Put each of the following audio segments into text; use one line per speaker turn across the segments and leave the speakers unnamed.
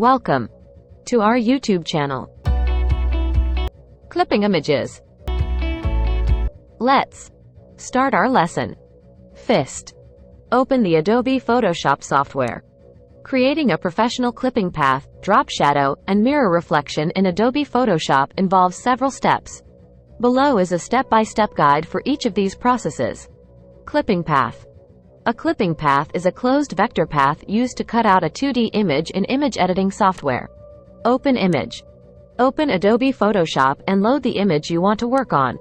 Welcome to our YouTube channel. Clipping images. Let's start our lesson. First, open the Adobe Photoshop software. Creating a professional clipping path, drop shadow, and mirror reflection in Adobe Photoshop involves several steps. Below is a step-by-step guide for each of these processes. Clipping path. A clipping path is a closed vector path used to cut out a 2D image in image editing software. Open image. Open Adobe Photoshop and load the image you want to work on.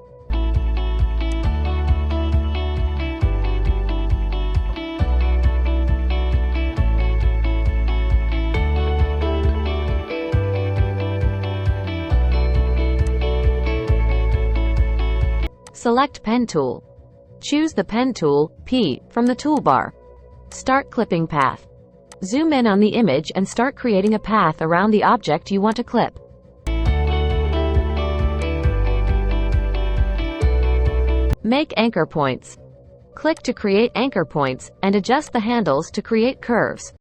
Select Pen Tool. Choose the Pen tool, P, from the toolbar. Start clipping path. Zoom in on the image and start creating a path around the object you want to clip. Make anchor points. Click to create anchor points, and adjust the handles to create curves.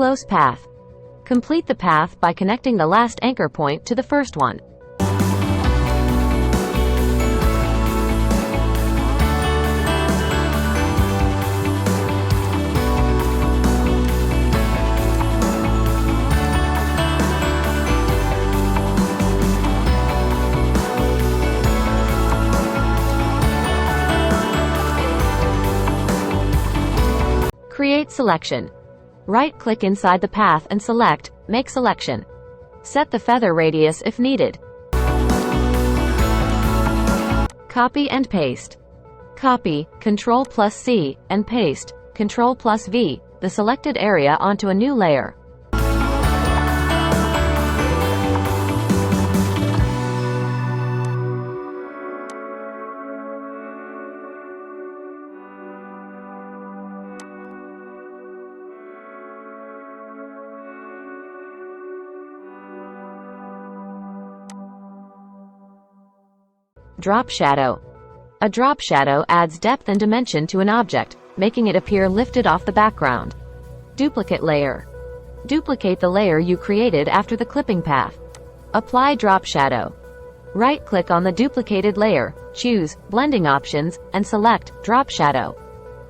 Close path. Complete the path by connecting the last anchor point to the first one. Create selection. Right-click inside the path and select Make Selection. Set the feather radius if needed. Copy and paste. Copy, Ctrl+C, and paste, Ctrl+V, the selected area onto a new layer. Drop shadow. A drop shadow adds depth and dimension to an object, making it appear lifted off the background. Duplicate layer. Duplicate the layer you created after the clipping path. Apply drop shadow. Right-click on the duplicated layer, choose Blending Options, and select Drop Shadow.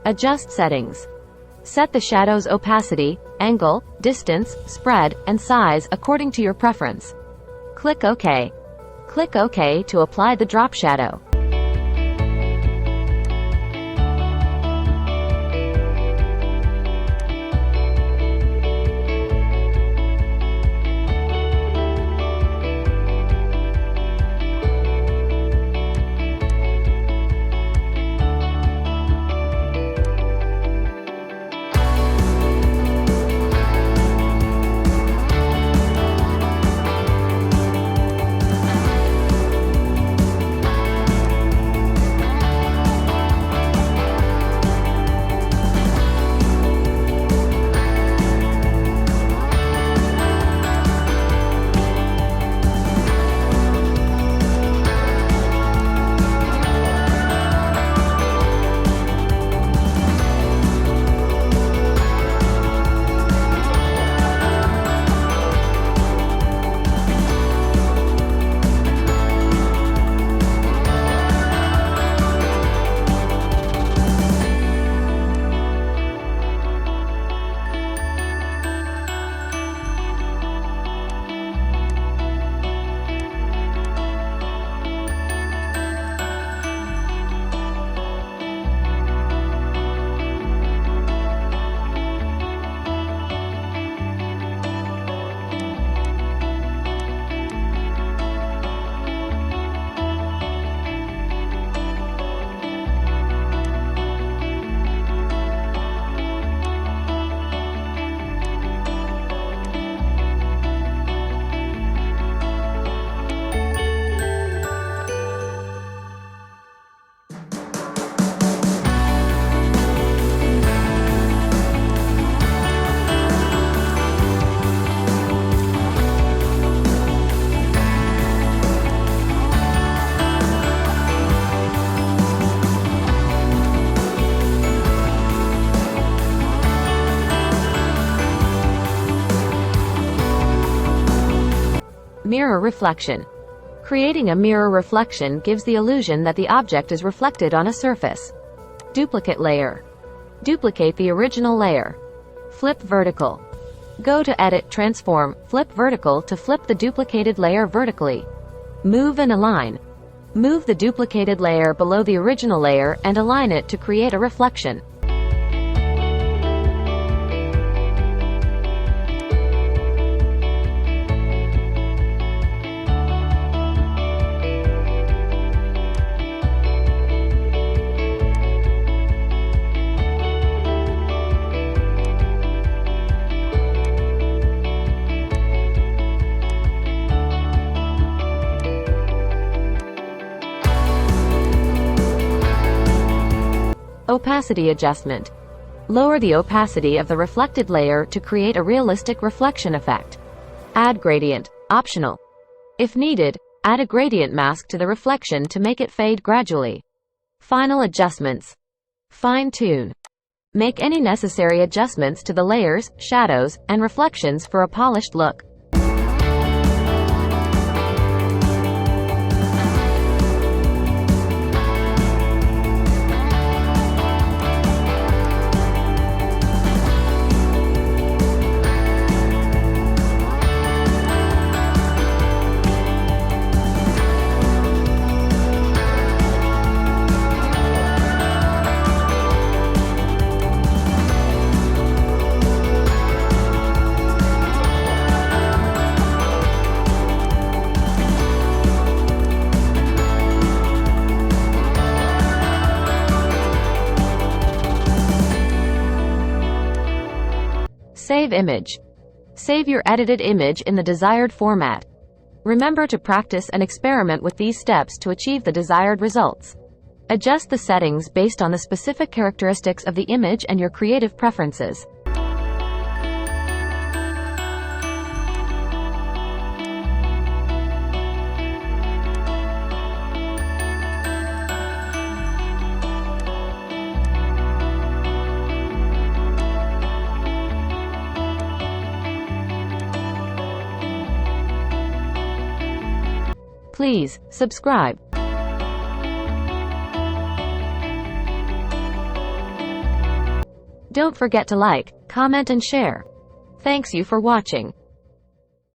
Adjust settings. Set the shadow's opacity, angle, distance, spread, and size according to your preference. Click OK. Click OK to apply the drop shadow. Mirror reflection. Creating a mirror reflection gives the illusion that the object is reflected on a surface. Duplicate layer. Duplicate the original layer. Flip vertical. Go to Edit, Transform, Flip Vertical to flip the duplicated layer vertically. Move and align. Move the duplicated layer below the original layer and align it to create a reflection. Opacity adjustment. Lower the opacity of the reflected layer to create a realistic reflection effect. Add gradient. Optional. If needed, add a gradient mask to the reflection to make it fade gradually. Final adjustments. Fine-tune. Make any necessary adjustments to the layers, shadows, and reflections for a polished look. Save image. Save your edited image in the desired format. Remember to practice and experiment with these steps to achieve the desired results. Adjust the settings based on the specific characteristics of the image and your creative preferences. Please subscribe. Don't forget to like, comment and share. Thanks you for watching.